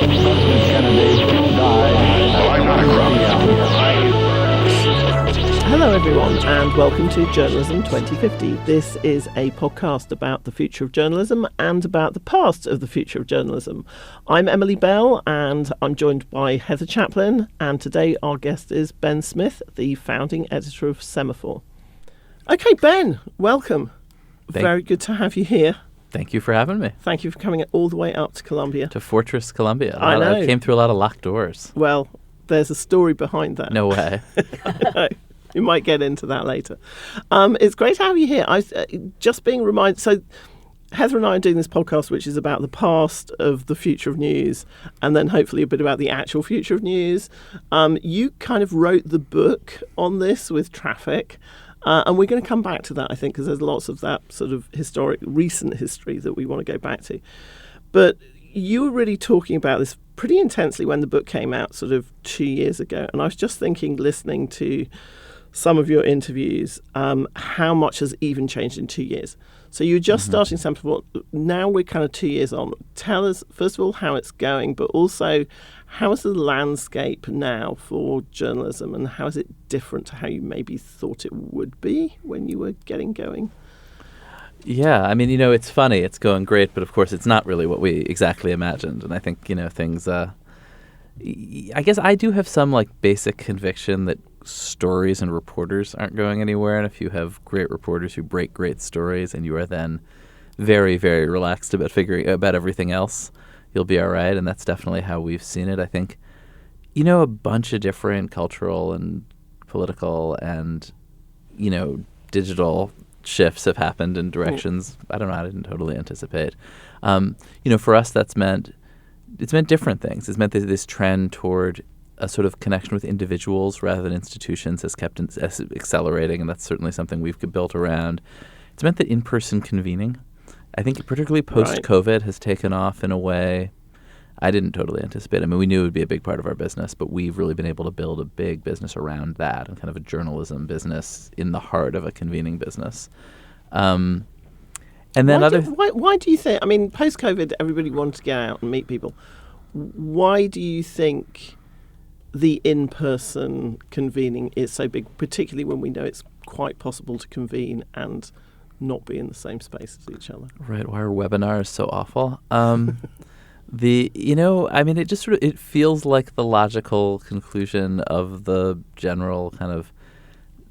President Kennedy died. Hello everyone and welcome to Journalism 2050. This is a podcast about the future of journalism and about the past of the future of journalism. I'm Emily Bell and I'm joined by Heather Chaplin, and today our guest is Ben Smith, the founding editor of Semafor. Okay, Ben, welcome. Very good to have you here. Thank you for having me. Thank you for coming all the way up to Columbia. To Fortress Columbia. I know. I came through a lot of locked doors. Well, there's a story behind that. No way. I know. We might get into that later. It's great to have you here. I just being reminded. So, Heather and I are doing this podcast, which is about the past of the future of news, and then hopefully a bit about the actual future of news. You kind of wrote the book on this with Traffic, and we're going to come back to that, I think, because there's lots of that sort of recent history that we want to go back to. But you were really talking about this pretty intensely when the book came out, sort of 2 years ago, and I was just thinking, listening to some of your interviews, how much has even changed in 2 years. So you're just starting Semafor. Now we're kind of 2 years on. Tell us, first of all, how it's going, but also how is the landscape now for journalism, and how is it different to how you maybe thought it would be when you were getting going? Yeah, I mean, it's funny. It's going great, but of course it's not really what we exactly imagined. And I think, things, I guess I do have some basic conviction that stories and reporters aren't going anywhere. And if you have great reporters who break great stories and you are then very, very relaxed about figuring about everything else, you'll be all right. And that's definitely how we've seen it. I think, a bunch of different cultural and political and, digital shifts have happened in directions I didn't totally anticipate. For us, it's meant different things. It's meant that this trend toward a sort of connection with individuals rather than institutions has kept accelerating, and that's certainly something we've built around. It's meant that in-person convening, I think particularly post-COVID, has taken off in a way I didn't totally anticipate. I mean, we knew it would be a big part of our business, but we've really been able to build a big business around that, and kind of a journalism business in the heart of a convening business. And then why do you think, I mean, post-COVID, everybody wanted to get out and meet people. Why do you think the in-person convening is so big, particularly when we know it's quite possible to convene and not be in the same space as each other? Right. Why are webinars so awful? It just it feels like the logical conclusion of the general kind of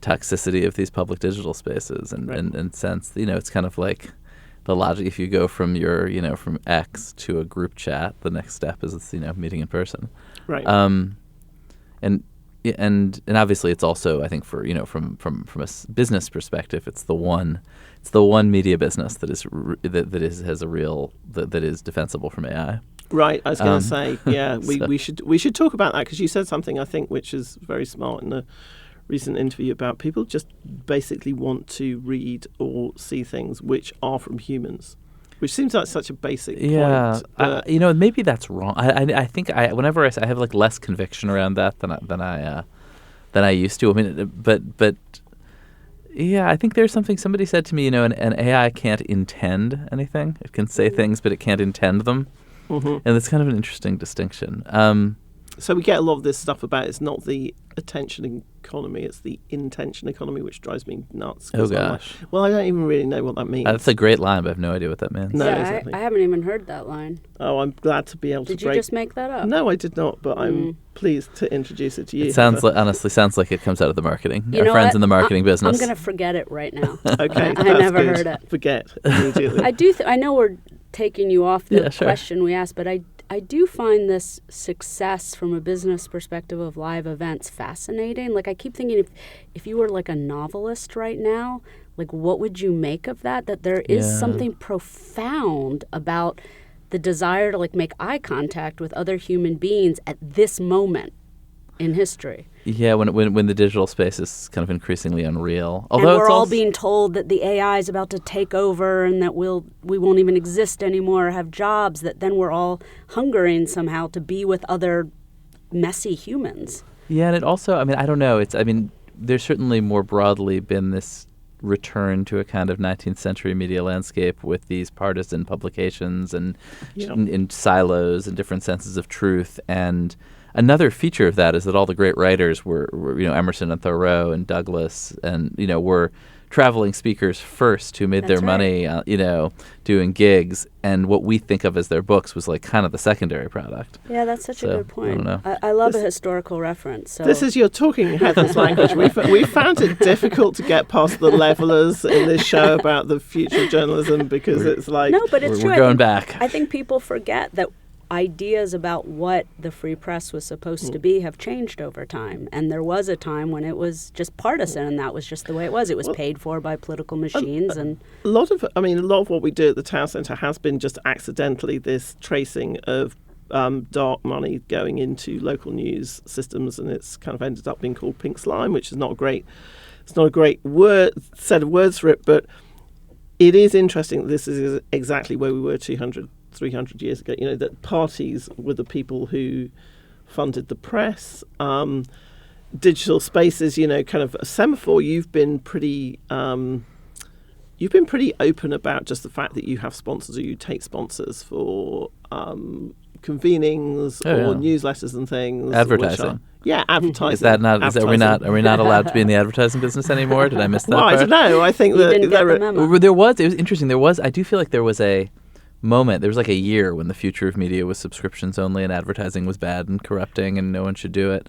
toxicity of these public digital spaces, and sense, it's kind of like the logic. If you go from from X to a group chat, the next step is meeting in person. Right. And obviously it's also, I think, for from a business perspective, it's the one media business that is defensible from AI. Right. I was going to say, yeah, we should talk about that, because you said something, I think, which is very smart in a recent interview about people just basically want to read or see things which are from humans. Which seems like such a basic point. Maybe that's wrong. I think whenever I have less conviction around that than I used to. I mean, but yeah, I think there's something somebody said to me. An AI can't intend anything. It can say things, but it can't intend them, and that's kind of an interesting distinction. So we get a lot of this stuff about it's not the attention economy, it's the intention economy, which drives me nuts. Oh, gosh. Well, I don't even really know what that means. That's a great line, but I have no idea what that means. No, yeah, exactly. I haven't even heard that line. Oh, I'm glad to be able to Did you just make that up? No, I did not, but I'm pleased to introduce it to you. It honestly sounds like it comes out of the marketing. Our friends in the marketing business. I'm going to forget it right now. Okay, I never heard it. Forget immediately. I know we're taking you off the question we asked, but I do find this success from a business perspective of live events fascinating. I keep thinking, if you were a novelist right now, what would you make of that? That there is something profound about the desire to make eye contact with other human beings at this moment in history. Yeah, when the digital space is kind of increasingly unreal. Although and we're all being told that the AI is about to take over and that we won't even exist anymore or have jobs, that then we're all hungering somehow to be with other messy humans. Yeah, and it also, I don't know, there's certainly more broadly been this return to a kind of 19th century media landscape with these partisan publications and in silos and different senses of truth. And another feature of that is that all the great writers were Emerson and Thoreau and Douglass and, were traveling speakers first who made their money, doing gigs. And what we think of as their books was like kind of the secondary product. Yeah, that's such a good point. I don't know. I love a historical reference. So. This is your talking Heather's language. We found it difficult to get past the levelers in this show about the future of journalism because it's like... No, but it's true. We're going back. I think people forget that ideas about what the free press was supposed to be have changed over time. And there was a time when it was just partisan, and that was just the way it was. It was paid for by political machines. And a lot of what we do at the Town Centre has been just accidentally this tracing of dark money going into local news systems, and it's kind of ended up being called pink slime, which is not a great set of words for it, but it is interesting that this is exactly where we were 300 years ago, that parties were the people who funded the press. Digital spaces, kind of Semafor, you've been pretty open about just the fact that you have sponsors or you take sponsors for convenings or newsletters and things. Advertising. Advertising. Is that not? Are we not allowed to be in the advertising business anymore? Did I miss that? Well, part? I don't know. I think that didn't get the memo. It was interesting. I do feel like there was a moment. There was like a year when the future of media was subscriptions only, and advertising was bad and corrupting, and no one should do it.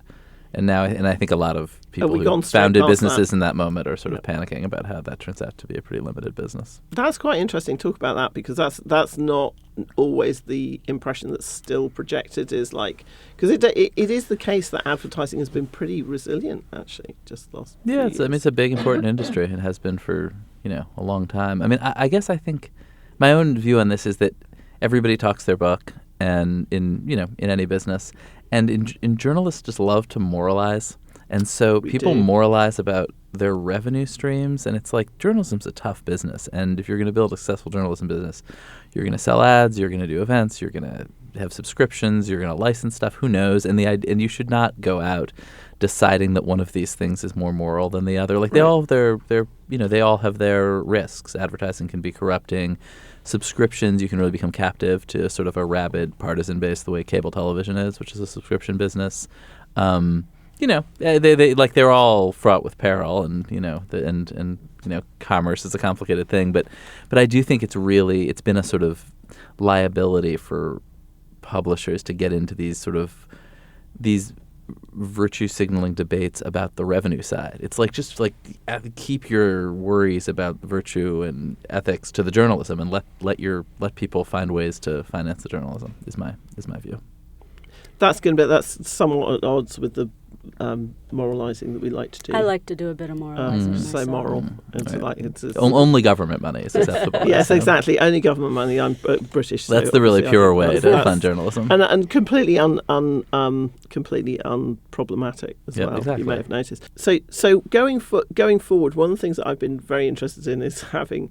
And now, I think a lot of people who founded businesses in that moment are sort of panicking about how that turns out to be a pretty limited business. That's quite interesting. Talk about that, because that's not always the impression that's still projected. Is like, because it is the case that advertising has been pretty resilient actually just last. Yeah, it's a big important industry and has been for a long time. I guess I think my own view on this is that everybody talks their book, and in any business. And in journalists just love to moralize. And so people moralize about their revenue streams. And it's like journalism's a tough business. And if you're going to build a successful journalism business, you're going to sell ads, you're going to do events, you're going to have subscriptions, you're going to license stuff, who knows? And you should not go out deciding that one of these things is more moral than the other. Like they all have they all have their risks. Advertising can be corrupting. Subscriptions, you can really become captive to sort of a rabid partisan base, the way cable television is, which is a subscription business. They're all fraught with peril, and commerce is a complicated thing. But I do think it's been a sort of liability for publishers to get into these virtue signaling debates about the revenue side. It's like just like keep your worries about virtue and ethics to the journalism, and let people find ways to finance the journalism. Is my view. That's somewhat at odds with the moralizing that we like to do. I like to do a bit of moralizing. So moral. It's only government money is acceptable. Yes, exactly. Only government money. I'm British. That's so the really pure way to fund journalism, and completely completely unproblematic as well. Exactly. You may have noticed. So going forward, one of the things that I've been very interested in is having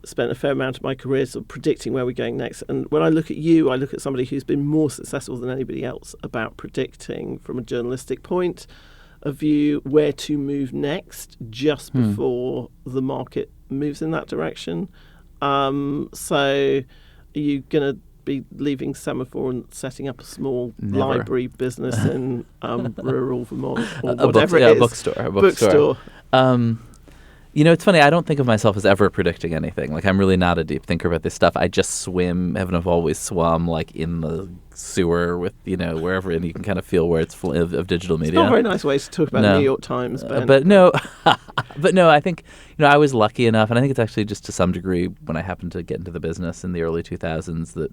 spent a fair amount of my career sort of predicting where we're going next. And when I look at you, I look at somebody who's been more successful than anybody else about predicting from a journalistic point of view where to move next just before the market moves in that direction. So are you going to be leaving Semafor and setting up a small library business in rural Vermont or whatever it is? A bookstore. It's funny. I don't think of myself as ever predicting anything. Like, I'm really not a deep thinker about this stuff. I just swim. I've always swum, like, in the sewer with, wherever, and you can kind of feel where it's full of digital media. It's not a very nice way to talk about New York Times, Ben. But no, I think, I was lucky enough, and I think it's actually just to some degree when I happened to get into the business in the early 2000s that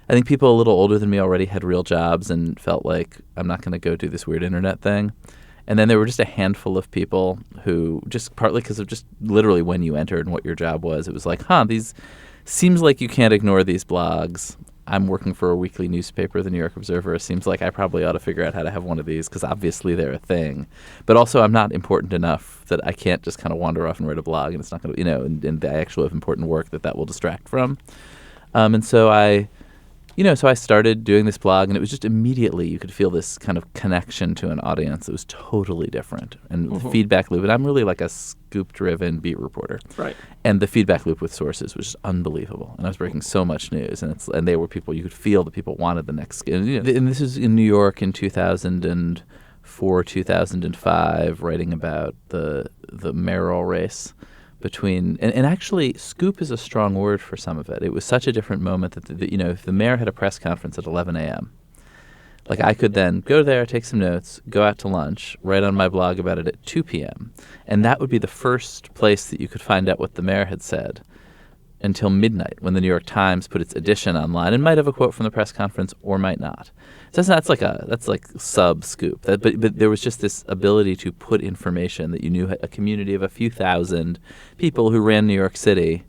I think people a little older than me already had real jobs and felt like, I'm not going to go do this weird internet thing. And then there were just a handful of people who, just partly because of just literally when you entered and what your job was, it was like, these seems like you can't ignore these blogs. I'm working for a weekly newspaper, the New York Observer. It seems like I probably ought to figure out how to have one of these because obviously they're a thing. But also I'm not important enough that I can't just kind of wander off and write a blog and it's not going to, and I actually have important work that will distract from. And so I so I started doing this blog, and it was just immediately you could feel this kind of connection to an audience that was totally different. And the feedback loop, and I'm really like a scoop-driven beat reporter. Right. And the feedback loop with sources was just unbelievable. And I was breaking so much news, and they were people, you could feel that people wanted the next. And this is in New York in 2004, 2005, writing about the mayoral race. Between and actually, scoop is a strong word for some of it. It was such a different moment that if the mayor had a press conference at 11 a.m., like I could then go there, take some notes, go out to lunch, write on my blog about it at 2 p.m., and that would be the first place that you could find out what the mayor had said until midnight, when the New York Times put its edition online and might have a quote from the press conference or might not. So that's like sub scoop. But there was just this ability to put information that you knew a community of a few thousand people who ran New York City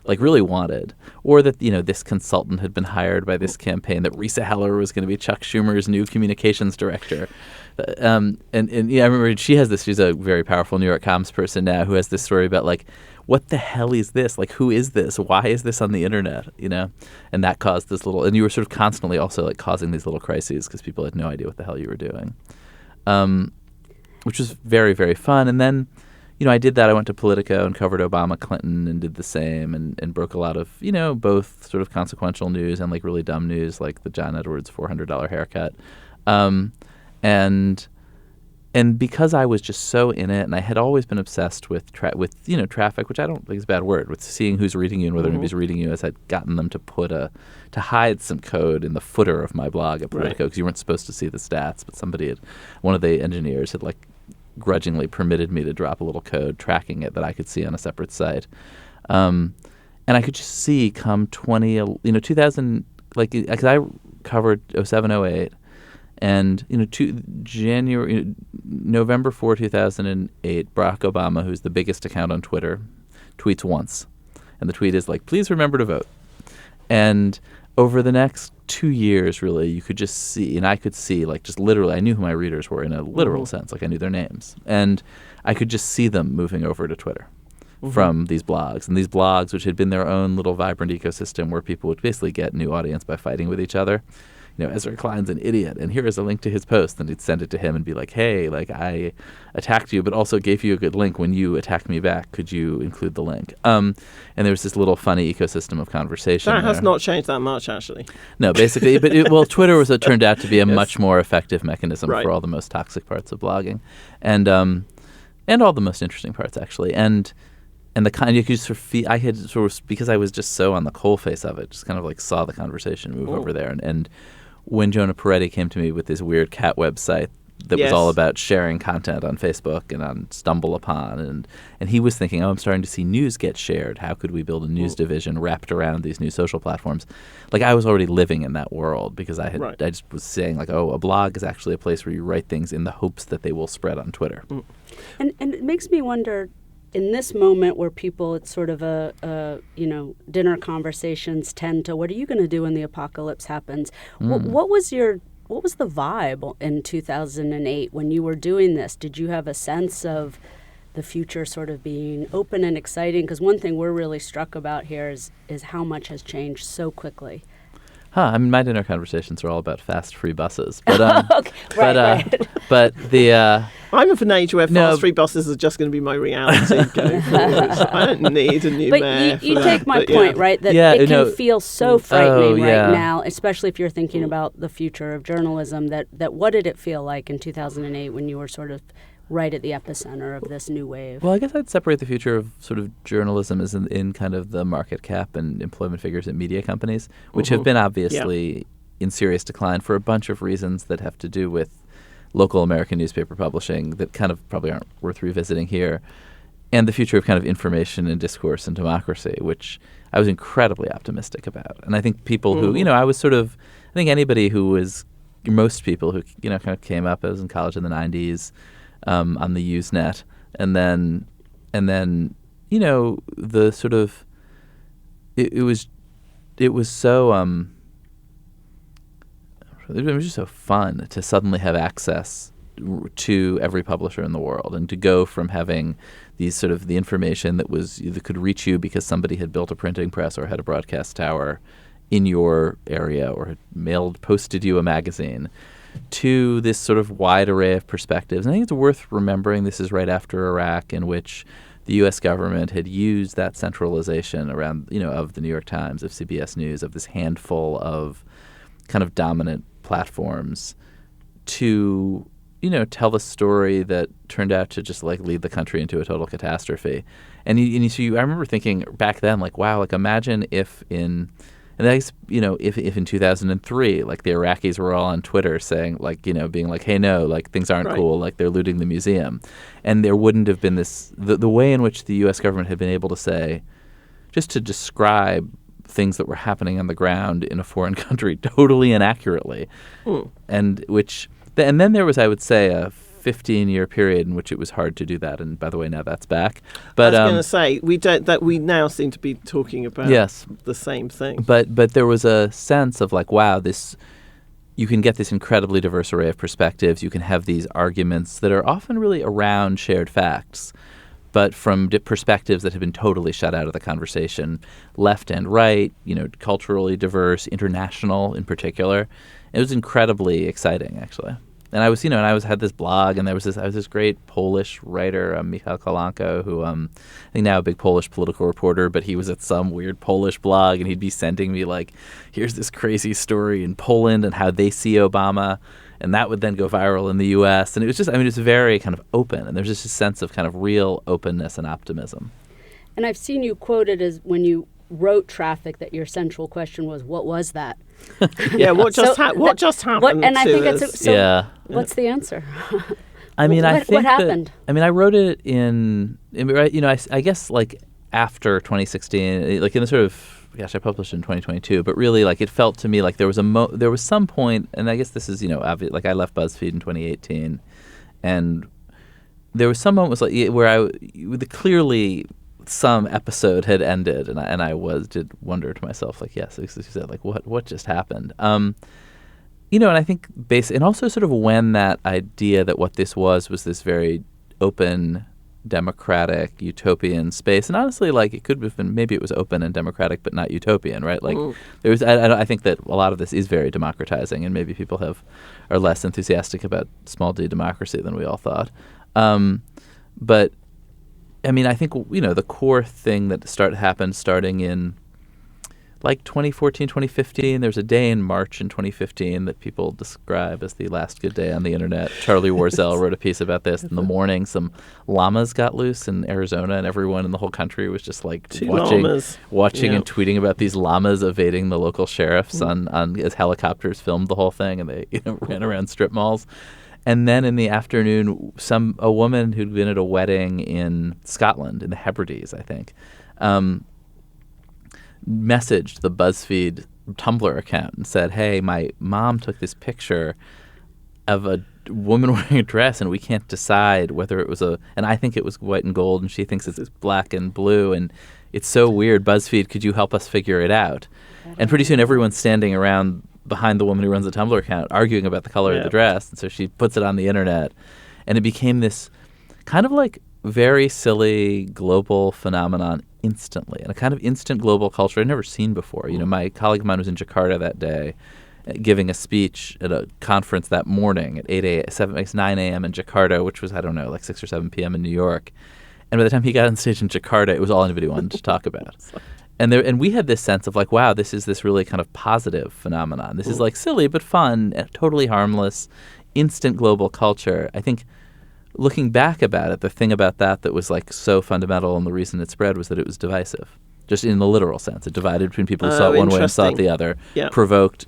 like really wanted, or that this consultant had been hired by this campaign, that Risa Heller was going to be Chuck Schumer's new communications director. And I remember she has this. She's a very powerful New York comms person now who has this story about like, what the hell is this? Like, who is this? Why is this on the internet? And that caused this little. And you were sort of constantly also like causing these little crises because people had no idea what the hell you were doing, which was very, very fun. And then, I did that. I went to Politico and covered Obama, Clinton, and did the same, and broke a lot of both sort of consequential news and like really dumb news, like the John Edwards $400 haircut, And because I was just so in it, and I had always been obsessed with traffic, which I don't think is a bad word, with seeing who's reading you and whether anybody's reading you, as I'd gotten them to hide some code in the footer of my blog at Politico, because you weren't supposed to see the stats, but one of the engineers had like grudgingly permitted me to drop a little code tracking it that I could see on a separate site, and I could just see come 2000, like, because I covered 07, 08. And November 4, 2008, Barack Obama, who's the biggest account on Twitter, tweets once, and the tweet is like, "Please remember to vote." And over the next 2 years, really, you could just see, and I could see, like, just literally, I knew who my readers were in a literal sense, like I knew their names, and I could just see them moving over to Twitter from these blogs, and these blogs, which had been their own little vibrant ecosystem where people would basically get new audience by fighting with each other. Ezra Klein's an idiot, and here is a link to his post. And he'd send it to him and be like, hey, like, I attacked you, but also gave you a good link when you attacked me back. Could you include the link? And there was this little funny ecosystem of conversation. That has not changed that much, actually. No, basically. But Twitter turned out to be a much more effective mechanism for all the most toxic parts of blogging, and all the most interesting parts, actually. And the kind you could just sort of feel, I had sort of, because I was just so on the coalface of it, just kind of like saw the conversation move over there. And when Jonah Peretti came to me with this weird cat website that was all about sharing content on Facebook and on StumbleUpon, and he was thinking, I'm starting to see news get shared. How could we build a news division wrapped around these new social platforms? Like, I was already living in that world because I just was saying, like, a blog is actually a place where you write things in the hopes that they will spread on Twitter. And it makes me wonder, in this moment where people, it's sort of dinner conversations tend to, what are you going to do when the apocalypse happens? What was the vibe in 2008 when you were doing this? Did you have a sense of the future sort of being open and exciting? Because one thing we're really struck about here is how much has changed so quickly. I mean, my dinner conversations are all about fast, free buses. But okay. Right. But the I'm of an age where fast, free buses are just going to be my reality going forward. I don't need a new mayor. But you take my point, right? That it can feel so frightening right now, especially if you're thinking about the future of journalism. That what did it feel like in 2008 when you were sort of right at the epicenter of this new wave? Well, I guess I'd separate the future of sort of journalism as in kind of the market cap and employment figures at media companies, which have been obviously in serious decline for a bunch of reasons that have to do with local American newspaper publishing that kind of probably aren't worth revisiting here, and the future of kind of information and discourse and democracy, which I was incredibly optimistic about. And I think people who, I think anybody who was, most people who, kind of came up, I was in college in the 90s, on the Usenet, and then the sort of it was so it was just so fun to suddenly have access to every publisher in the world, and to go from having these sort of the information that could reach you because somebody had built a printing press or had a broadcast tower in your area or had posted you a magazine, to this sort of wide array of perspectives. And I think it's worth remembering this is right after Iraq, in which the U.S. government had used that centralization around, of the New York Times, of CBS News, of this handful of kind of dominant platforms to, tell a story that turned out to just like lead the country into a total catastrophe. I remember thinking back then, like, wow, like imagine if in 2003, like the Iraqis were all on Twitter saying, like, being like, hey, no, like things aren't cool, like they're looting the museum. And there wouldn't have been this, the way in which the U.S. government had been able to say, just to describe things that were happening on the ground in a foreign country totally inaccurately. And then there was, I would say, a 15-year period in which it was hard to do that. And by the way, now that's back. But I was going to say, we now seem to be talking about the same thing. But there was a sense of like, wow, you can get this incredibly diverse array of perspectives. You can have these arguments that are often really around shared facts, but from perspectives that have been totally shut out of the conversation, left and right, culturally diverse, international in particular. It was incredibly exciting, actually. And I was, had this blog, and I was this great Polish writer, Michał Kolanko, who I think now a big Polish political reporter, but he was at some weird Polish blog, and he'd be sending me like, here's this crazy story in Poland and how they see Obama, and that would then go viral in the U.S. And it was just, it's very kind of open, and there's just a sense of kind of real openness and optimism. And I've seen you quoted as when you wrote Traffic that your central question was, what was that? What just happened? And I think it's what's the answer? I mean, I think what happened? I wrote it I guess like after 2016, like in the sort of, I published in 2022, but really like it felt to me like there was some point, and I guess this is obvious, like I left BuzzFeed in 2018, and there was some moment where clearly some episode had ended, and I did wonder to myself, like, yes, as you said, like what just happened, and I think and also sort of when that idea that what this was this very open, democratic, utopian space, and honestly, like it could have been, maybe it was open and democratic, but not utopian, right? Like there was, I think that a lot of this is very democratizing, and maybe people are less enthusiastic about small d democracy than we all thought, but. I think, the core thing that happened starting in like 2014, 2015, there's a day in March in 2015 that people describe as the last good day on the internet. Charlie Warzel wrote a piece about this. In the morning, some llamas got loose in Arizona, and everyone in the whole country was just like watching and tweeting about these llamas evading the local sheriffs on as helicopters filmed the whole thing, and they ran around strip malls. And then in the afternoon, a woman who'd been at a wedding in Scotland, in the Hebrides, I think, messaged the BuzzFeed Tumblr account and said, hey, my mom took this picture of a woman wearing a dress, and we can't decide whether it was and I think it was white and gold, and she thinks it's black and blue, and it's so weird. BuzzFeed, could you help us figure it out? And pretty soon everyone's standing around behind the woman who runs the Tumblr account arguing about the color of the dress. And so she puts it on the internet, and it became this kind of like very silly global phenomenon instantly, and a kind of instant global culture I'd never seen before. My colleague of mine was in Jakarta that day giving a speech at a conference that morning at 9 a.m. in Jakarta, which was, I don't know, like 6 or 7 p.m. in New York. And by the time he got on stage in Jakarta, it was all anybody wanted to talk about. And we had this sense of like, wow, this is this really kind of positive phenomenon. This is like silly but fun, totally harmless, instant global culture. I think looking back about it, the thing about that was like so fundamental, and the reason it spread was that it was divisive, just in the literal sense. It divided between people who saw it one way and saw it the other, provoked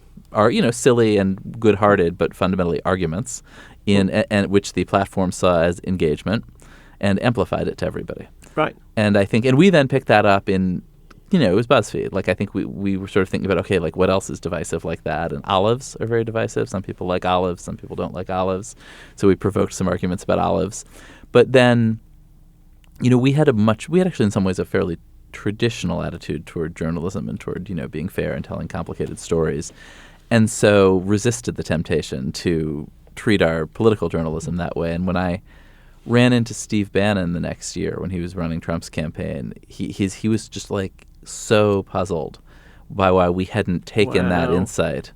silly and good-hearted but fundamentally arguments and which the platform saw as engagement and amplified it to everybody. Right. And I think, and we then picked that up in, it was BuzzFeed. Like, I think we were sort of thinking about, okay, like what else is divisive like that? And olives are very divisive. Some people like olives. Some people don't like olives. So we provoked some arguments about olives. But then, we had actually in some ways a fairly traditional attitude toward journalism and toward, being fair and telling complicated stories. And so resisted the temptation to treat our political journalism that way. And when I ran into Steve Bannon the next year when he was running Trump's campaign, he was just like so puzzled why we hadn't taken that Wow. insight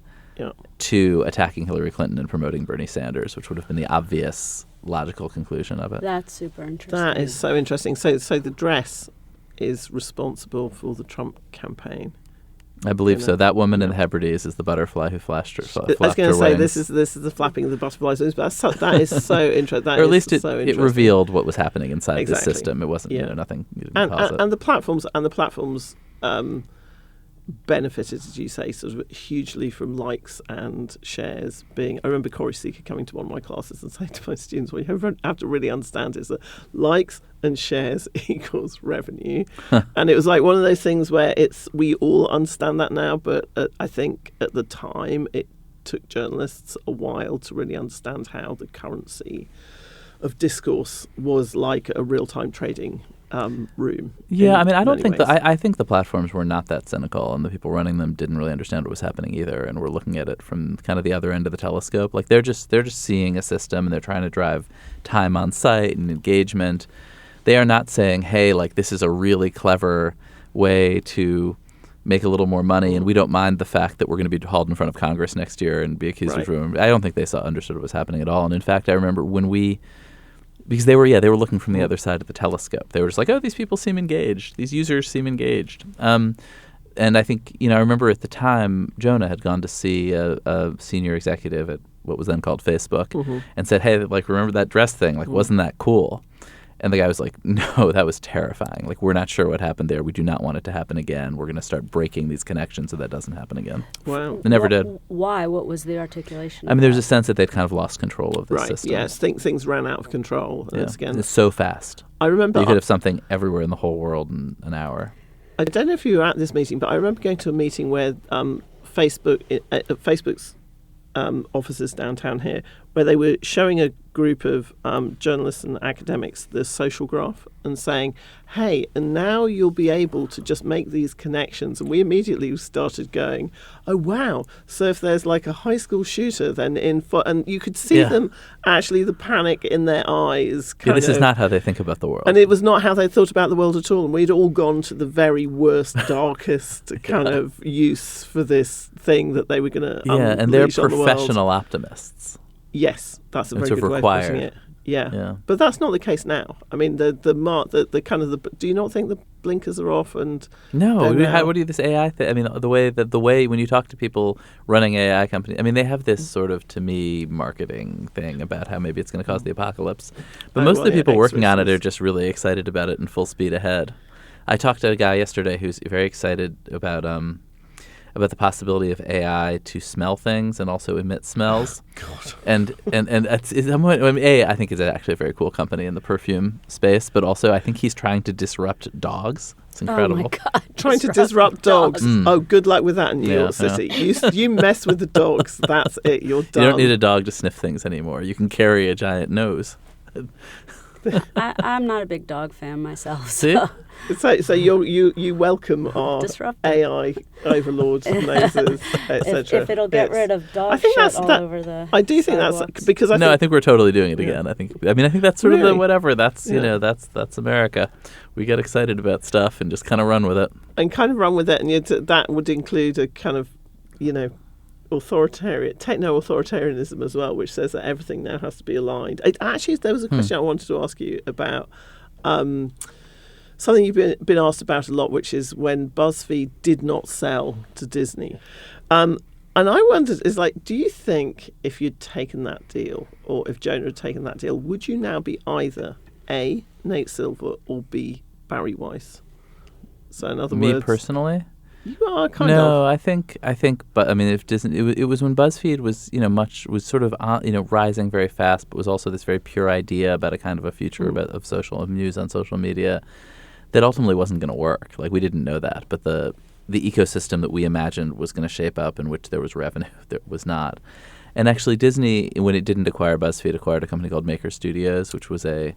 to attacking Hillary Clinton and promoting Bernie Sanders, which would have been the obvious logical conclusion of it. That's super interesting. That is so interesting. So the dress is responsible for the Trump campaign. I believe so. That woman in the Hebrides is the butterfly who flashed her I was going to say this is the flapping of the butterflies. That is so interesting. Or at least it revealed what was happening inside the system. It wasn't nothing. You didn't pause it. And the platforms benefited, as you say, sort of hugely from likes and shares being. I remember Corey Seeker coming to one of my classes and saying to my students, "What you have to really understand is that likes and shares equals revenue," and it was like one of those things where we all understand that now, but I think at the time it took journalists a while to really understand how the currency of discourse was like a real-time trading room. Yeah, I mean, I don't think I think the platforms were not that cynical, and the people running them didn't really understand what was happening either, and were looking at it from kind of the other end of the telescope. Like they're just seeing a system, and they're trying to drive time on site and engagement. They are not saying, "Hey, like this is a really clever way to make a little more money, and we don't mind the fact that we're going to be hauled in front of Congress next year and be accused of ruin." I don't think they understood what was happening at all. And in fact, I remember because they were looking from the other side of the telescope. They were just like, "Oh, these people seem engaged. These users seem engaged." And I think, I remember at the time, Jonah had gone to see a senior executive at what was then called Facebook and said, "Hey, like, remember that dress thing? Like, wasn't that cool?" And the guy was like, "No, that was terrifying. Like, we're not sure what happened there. We do not want it to happen again. We're going to start breaking these connections so that doesn't happen again." Wow. It never did. Why? What was the articulation? I mean, there's a sense that they'd kind of lost control of the system. Yes, things ran out of control. And it's so fast. I remember you could have something everywhere in the whole world in an hour. I don't know if you were at this meeting, but I remember going to a meeting where Facebook's offices downtown here, where they were showing a group of journalists and academics the social graph and saying, "Hey, and now you'll be able to just make these connections." And we immediately started going, "Oh wow!" So if there's like a high school shooter, then and you could see them actually the panic in their eyes. This is not how they think about the world, and it was not how they thought about the world at all. And we'd all gone to the very worst, darkest kind of use for this thing that they were going to and they're professional optimists. Yes, that's a very good way of putting it. Yeah, but that's not the case now. I mean, do you not think the blinkers are off? And no, what do you this AI thing? I mean, the way when you talk to people running AI companies, I mean, they have this sort of, to me, marketing thing about how maybe it's going to cause the apocalypse. But most of the people working on it are just really excited about it and full speed ahead. I talked to a guy yesterday who's very excited about the possibility of AI to smell things and also emit smells. God. And I think it's actually a very cool company in the perfume space, but also I think he's trying to disrupt dogs. It's incredible. Oh my God. Trying to disrupt dogs. Oh, good luck with that in New York City. You mess with the dogs, that's it. You're done. You don't need a dog to sniff things anymore. You can carry a giant nose. I'm not a big dog fan myself. See? So you welcome our Disruptive. AI overlords, noses, etc. If it'll get rid of dog shit all over the I do think sidewalks. that's because I think we're totally doing it again. I think that's sort of the whatever. That's that's America. We get excited about stuff and just kind of run with it. And that would include a kind of techno-authoritarianism as well, which says that everything now has to be aligned. Actually, there was a question I wanted to ask you about something you've been asked about a lot, which is when BuzzFeed did not sell to Disney. And I wondered, do you think if you'd taken that deal, or if Jonah had taken that deal, would you now be either A, Nate Silver, or B, Barry Weiss? So in other words... Me personally? You are kind of. No, I think, but I mean, if Disney, it was when BuzzFeed was, was sort of, rising very fast, but was also this very pure idea about a kind of a future of news on social media that ultimately wasn't going to work. Like, we didn't know that, but the ecosystem that we imagined was going to shape up in which there was revenue, there was not. And actually, Disney, when it didn't acquire BuzzFeed, acquired a company called Maker Studios, which was an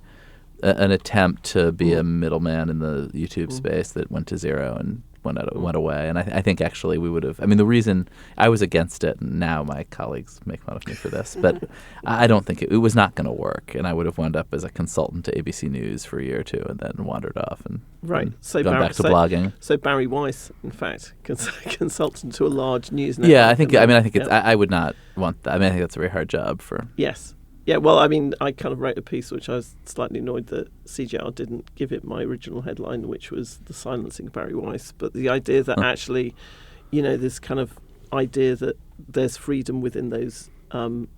attempt to be a middleman in the YouTube space that went to zero and went away. And I think actually we would have. I mean, the reason I was against it, and now my colleagues make fun of me for this, but I don't think it was not going to work. And I would have wound up as a consultant to ABC News for a year or two, and then wandered off and gone back to blogging. So Barry Weiss, in fact, consultant to a large news network. Yeah, I think it's. I would not want that. I mean, I think that's a very hard job for. Yes. Yeah, well, I mean, I kind of wrote a piece which I was slightly annoyed that CJR didn't give it my original headline, which was The Silencing of Barry Weiss. But the idea that actually, this kind of idea that there's freedom within those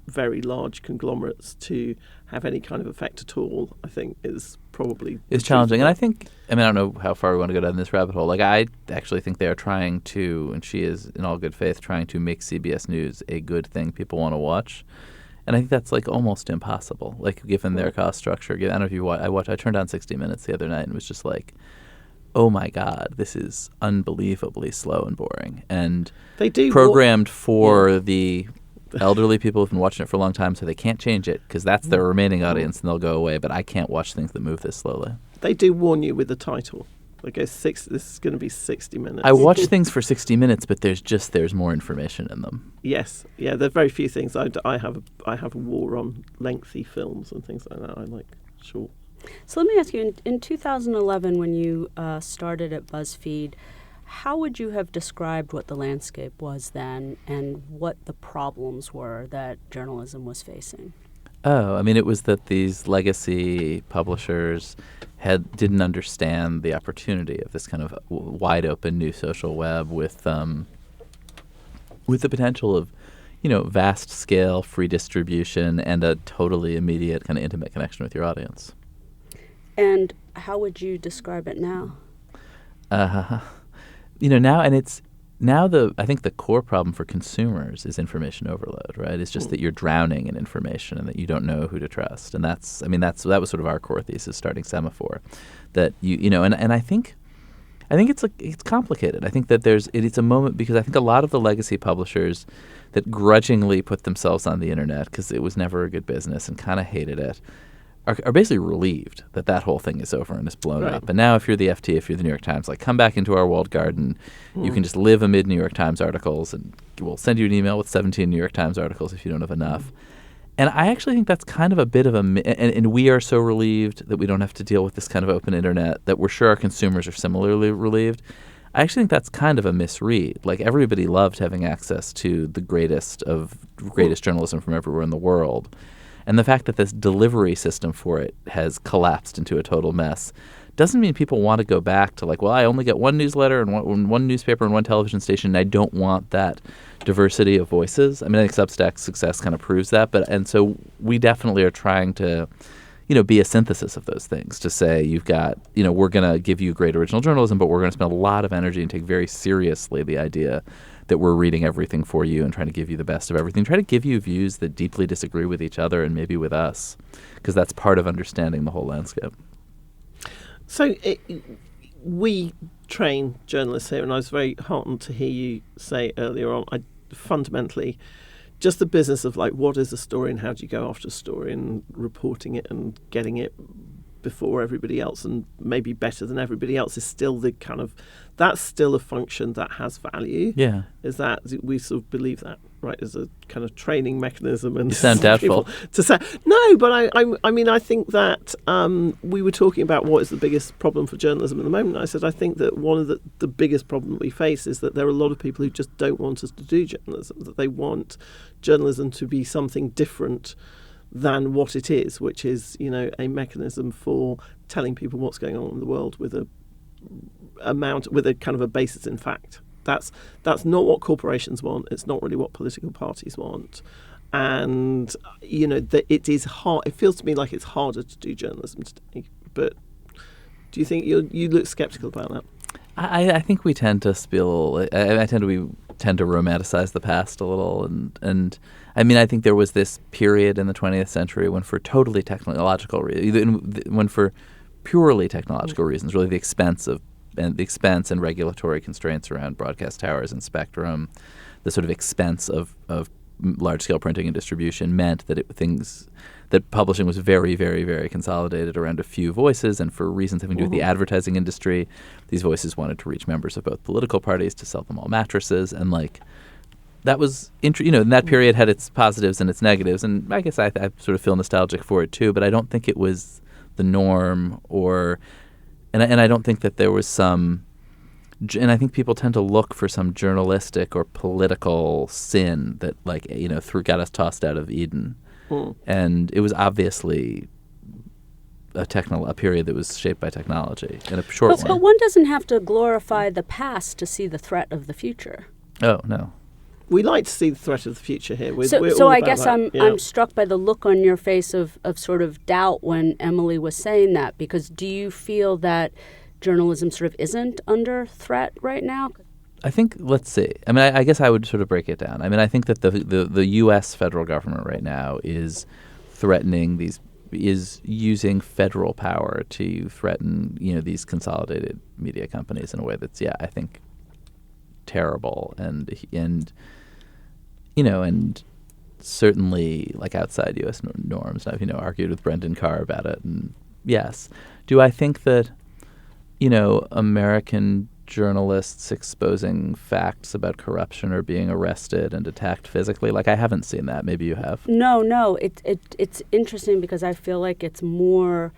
very large conglomerates to have any kind of effect at all, I think is probably... It's challenging. And I don't know how far we want to go down this rabbit hole. Like, I actually think they are trying to, and she is in all good faith, trying to make CBS News a good thing people want to watch. And I think that's like almost impossible, like given their cost structure. I don't know if you watch. I turned on 60 Minutes the other night and was just like, oh my God, this is unbelievably slow and boring. And they do programmed for the elderly people who've been watching it for a long time, so they can't change it because that's their remaining audience and they'll go away. But I can't watch things that move this slowly. They do warn you with the title. This is going to be 60 minutes. I watch things for 60 minutes, but there's more information in them. Yes, yeah, there are very few things. I have a war on lengthy films and things like that. I like short. So let me ask you: in 2011, when you started at BuzzFeed, how would you have described what the landscape was then, and what the problems were that journalism was facing? Oh, I mean, it was that these legacy publishers didn't understand the opportunity of this kind of wide open new social web with the potential of, vast scale free distribution and a totally immediate kind of intimate connection with your audience. And how would you describe it now? Now, and it's now I think the core problem for consumers is information overload, right? It's just that you're drowning in information and that you don't know who to trust. And that was sort of our core thesis starting Semafor, that and I think it's complicated. I think that it's a moment because I think a lot of the legacy publishers that grudgingly put themselves on the internet because it was never a good business and kind of hated it are basically relieved that whole thing is over and is blown up. And now if you're the FT, if you're the New York Times, like come back into our walled garden. You can just live amid New York Times articles and we'll send you an email with 17 New York Times articles if you don't have enough. And I actually think that's kind of a bit of and we are so relieved that we don't have to deal with this kind of open internet that we're sure our consumers are similarly relieved. I actually think that's kind of a misread. Like everybody loved having access to the greatest journalism from everywhere in the world. And the fact that this delivery system for it has collapsed into a total mess doesn't mean people want to go back to I only get one newsletter and one newspaper and one television station, and I don't want that diversity of voices. I mean, I think Substack's success kind of proves that. And so we definitely are trying to, be a synthesis of those things to say you've got, we're going to give you great original journalism, but we're going to spend a lot of energy and take very seriously the idea that we're reading everything for you and trying to give you the best of everything, try to give you views that deeply disagree with each other and maybe with us, because that's part of understanding the whole landscape. So we train journalists here, and I was very heartened to hear you say earlier on, fundamentally, just the business of what is a story and how do you go after a story and reporting it and getting it before everybody else and maybe better than everybody else is still the kind of, that's still a function that has value. Yeah. Is that we sort of believe that, right, as a kind of training mechanism. And you sound doubtful. To say, no, but I mean, I think that we were talking about what is the biggest problem for journalism at the moment. I said, I think that one of the biggest problem we face is that there are a lot of people who just don't want us to do journalism, that they want journalism to be something different than what it is, which is, a mechanism for telling people what's going on in the world with a kind of a basis in fact. That's not what corporations want. It's not really what political parties want. And, it is hard. It feels to me like it's harder to do journalism today. But do you think you look skeptical about that? I think we tend to tend to romanticize the past a little, and I mean, I think there was this period in the 20th century when, for totally technological reasons, for purely technological reasons, really the expense and regulatory constraints around broadcast towers and spectrum, the sort of expense of large-scale printing and distribution meant that that publishing was very, very, very consolidated around a few voices, and for reasons having to do with the advertising industry, these voices wanted to reach members of both political parties to sell them all mattresses, and that was in that period had its positives and its negatives, and I guess I sort of feel nostalgic for it too, but I don't think it was the norm, and I don't think that there was some. And I think people tend to look for some journalistic or political sin that, got us tossed out of Eden. And it was obviously a period that was shaped by technology in a short one. But one doesn't have to glorify the past to see the threat of the future. Oh, no. We like to see the threat of the future here. So I guess I'm struck by the look on your face of sort of doubt when Emily was saying that, because do you feel that journalism sort of isn't under threat right now? I think, let's see. I mean, I guess I would sort of break it down. I mean, I think that the U.S. federal government right now is using federal power to threaten, these consolidated media companies in a way that's, I think, terrible and certainly outside U.S. norms. I've, argued with Brendan Carr about it. And yes. Do I think that, American journalists exposing facts about corruption or being arrested and attacked physically? I haven't seen that. Maybe you have. No. It's interesting because I feel like it's more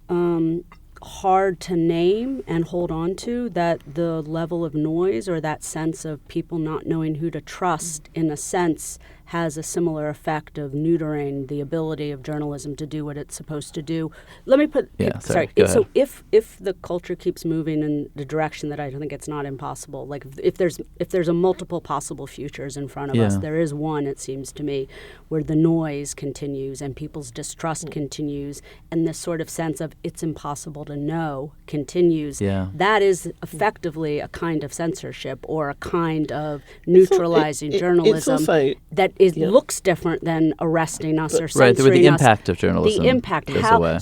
hard to name and hold on to, that the level of noise or that sense of people not knowing who to trust, in a sense, has a similar effect of neutering the ability of journalism to do what it's supposed to do. Let me put so if the culture keeps moving in the direction that I think it's not impossible, if there's a multiple possible futures in front of us, there is one, it seems to me, where the noise continues and people's distrust continues, and this sort of sense of it's impossible to know continues. That is effectively a kind of censorship or a kind of neutralizing journalism that looks different than arresting us or censoring us. Right, the impact of journalism. The impact.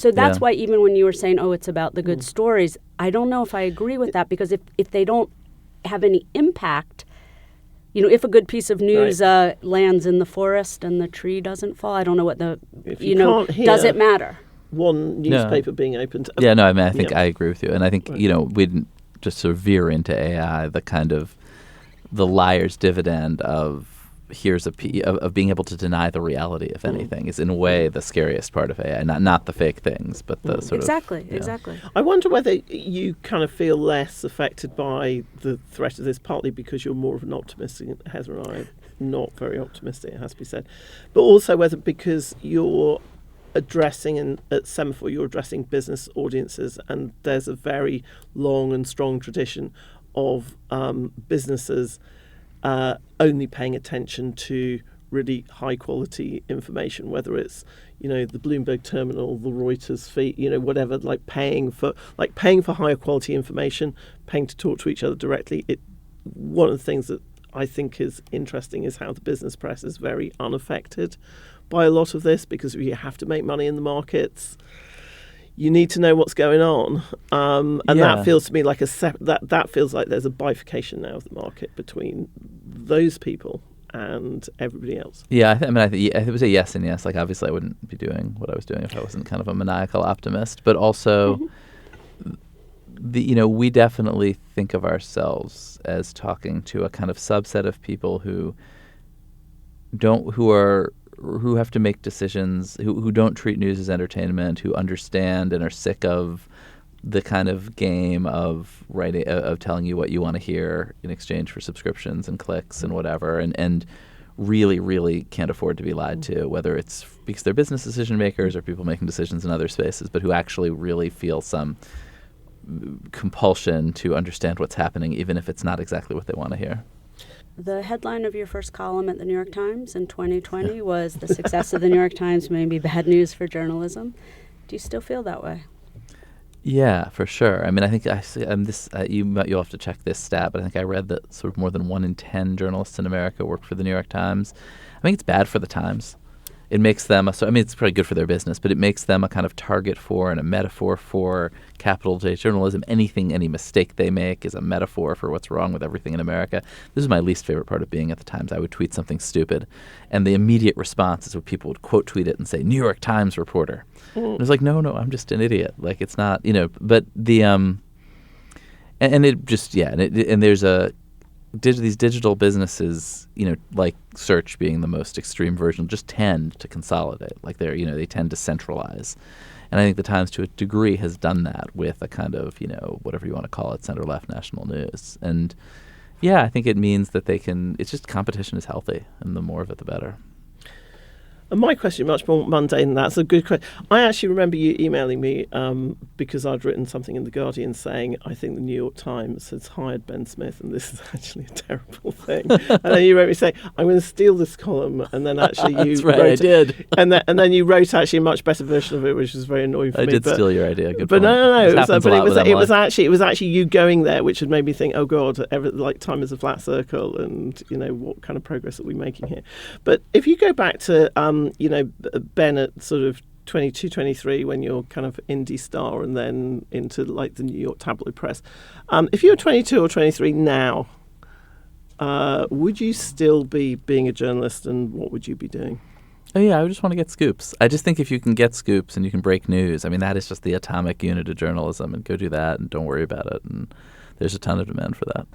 So that's why even when you were saying, it's about the good stories, I don't know if I agree with that, because if they don't have any impact, if a good piece of news lands in the forest and the tree doesn't fall, I don't know what does it matter? One newspaper being opened. I think I agree with you. And I think, we didn't just sort of veer into AI, the kind of the liar's dividend of of being able to deny the reality, if anything, is in a way the scariest part of AI. Not the fake things, but the sort of... Exactly. I wonder whether you kind of feel less affected by the threat of this, partly because you're more of an optimist. Heather and I are not very optimistic, it has to be said. But also whether because you're addressing, at Semafor, you're addressing business audiences, and there's a very long and strong tradition of businesses only paying attention to really high quality information, whether it's the Bloomberg terminal, the Reuters feed, whatever, paying for higher quality information, paying to talk to each other directly. One of the things that I think is interesting is how the business press is very unaffected by a lot of this, because you have to make money in the markets. You need to know what's going on, that feels to me like that feels like there's a bifurcation now of the market between those people and everybody else. I would say yes and yes. Obviously, I wouldn't be doing what I was doing if I wasn't kind of a maniacal optimist. But also, we definitely think of ourselves as talking to a kind of subset of people who have to make decisions, who don't treat news as entertainment, who understand and are sick of the kind of game of writing, of telling you what you want to hear in exchange for subscriptions and clicks and whatever, and really, really can't afford to be lied to, whether it's because they're business decision makers or people making decisions in other spaces, but who actually really feel some compulsion to understand what's happening, even if it's not exactly what they want to hear. The headline of your first column at the New York Times in 2020 was "The success of the New York Times may be bad news for journalism." Do you still feel that way? Yeah, for sure. I mean, I think you'll have to check this stat, but I think I read that sort of more than 1 in 10 journalists in America work for the New York Times. I think it's bad for the Times. it makes them it's probably good for their business, but it makes them a kind of target for and a metaphor for capital J journalism. Any mistake they make is a metaphor for what's wrong with everything in America. This is my least favorite part of being at the Times. I would tweet something stupid, and the immediate response is when people would quote tweet it and say, New York Times reporter. And it's like, no, I'm just an idiot. Like, it's not, but the, and it just, and there's these digital businesses, like search being the most extreme version, just tend to consolidate. Like they tend to centralize. And I think the Times, to a degree, has done that with a kind of, whatever you want to call it, center-left national news. And I think it means that it's just competition is healthy, and the more of it, the better. And my question, much more mundane than that, it's a good question. I actually remember you emailing me because I'd written something in The Guardian saying, I think the New York Times has hired Ben Smith and this is actually a terrible thing. And then you wrote me saying, I'm going to steal this column. And then actually you That's right, wrote I did. And then you wrote actually a much better version of it, which was very annoying for me. I did steal your idea. Good but point. no. It was Emily. actually you going there, which had made me think, oh God, time is a flat circle, and what kind of progress are we making here? But if you go back to Ben at sort of 22, 23, when you're kind of indie star and then into like the New York tabloid press. If you were 22 or 23 now, would you still be being a journalist, and what would you be doing? Oh, yeah, I just want to get scoops. I just think if you can get scoops and you can break news, that is just the atomic unit of journalism, and go do that and don't worry about it. And there's a ton of demand for that.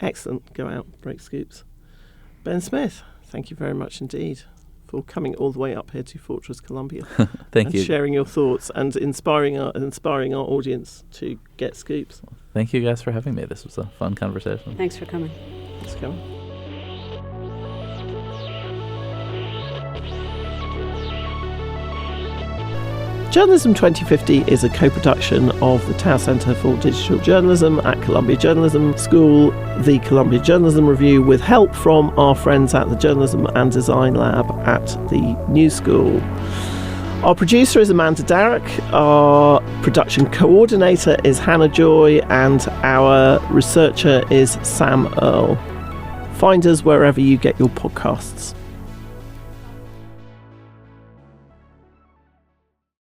Excellent. Go out, break scoops. Ben Smith, thank you very much indeed for coming all the way up here to Fortress Columbia. Thank you. Sharing your thoughts and inspiring our audience to get scoops. Thank you guys for having me. This was a fun conversation. Thanks for coming. Thanks for coming. Journalism 2050 is a co-production of the Tower Centre for Digital Journalism at Columbia Journalism School, the Columbia Journalism Review, with help from our friends at the Journalism and Design Lab at the New School. Our producer is Amanda Darroch, our production coordinator is Hannah Joy, and our researcher is Sam Earle. Find us wherever you get your podcasts.